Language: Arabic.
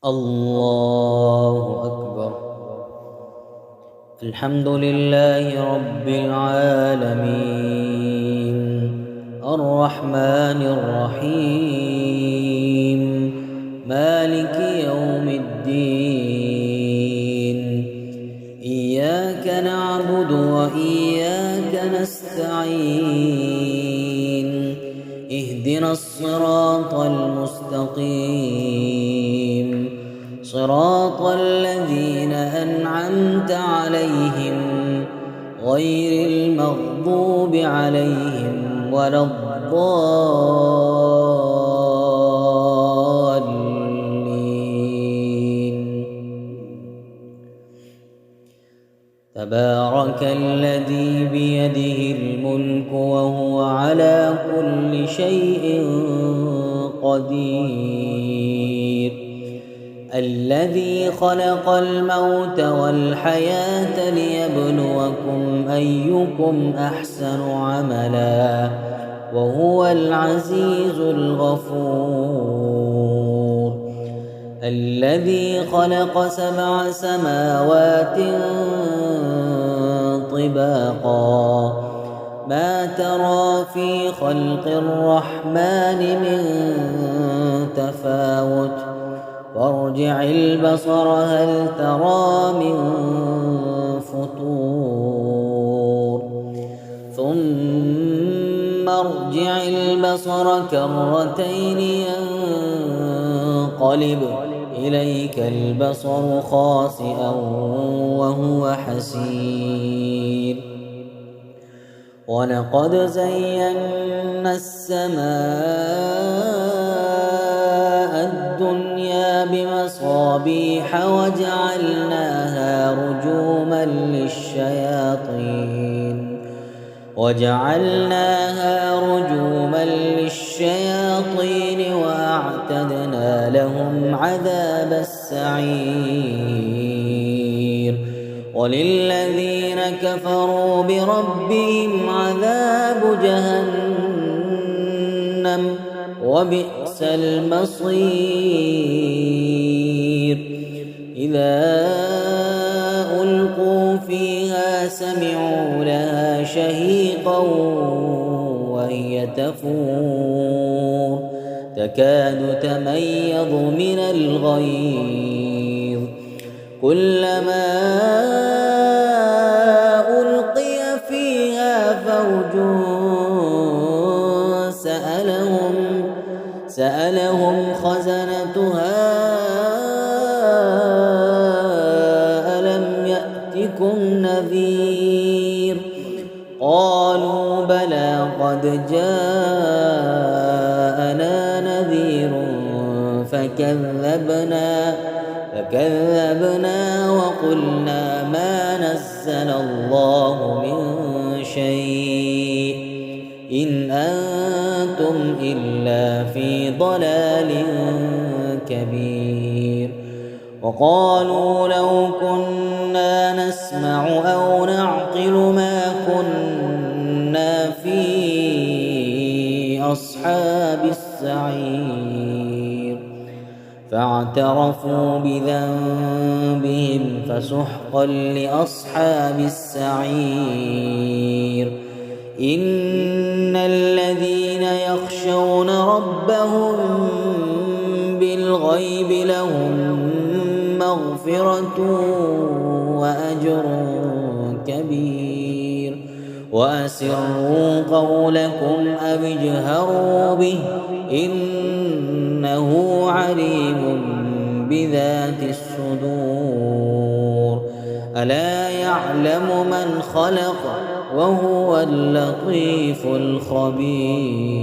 الله أكبر. الحمد لله رب العالمين الرحمن الرحيم مالك يوم الدين. إياك نعبد وإياك نستعين. اهدنا الصراط المستقيم صراط الذين أنعمت عليهم غير المغضوب عليهم ولا الضالين. تبارك الذي بيده الملك وهو على كل شيء قدير. الذي خلق الموت والحياة ليبلوكم أيكم أحسن عملا وهو العزيز الغفور. الذي خلق 7 سماوات طباقا ما ترى في خلق الرحمن من تفاوت وارجع البصر هل ترى من فطور ثم ارجع البصر كرتين ينقلب إليك البصر خاسئا وهو حسير. ولقد زينا السماء الدنيا بمصابيح وجعلناها رجوما للشياطين وأعتدنا لهم عذاب السعير. وللذين كفروا بربهم عذاب جهنم وبئس المصير. إذا ألقوا فيها سمعوا لها شهيقا وهي تفور تكاد تميز من الغيظ. كلما ألقي فيها فوج سألهم خزنتها ألم يأتكم نذير؟ قالوا بلى قد جاءنا نذير فكذبنا وقلنا ما نزل الله من شيء إن أنتم إلا في ضلال كبير. وقالوا لو كنا نسمع أو نعقل ما كنا في أصحاب السعير. فاعترفوا بذنبهم فسحقا لأصحاب السعير. إن الذين يخشون ربهم بالغيب لهم مغفرة وأجر كبير. وأسروا قولكم أو اجهروا به إنه عليم بذات الصدور. ألا يعلم من خلق وهو اللطيف الخبير.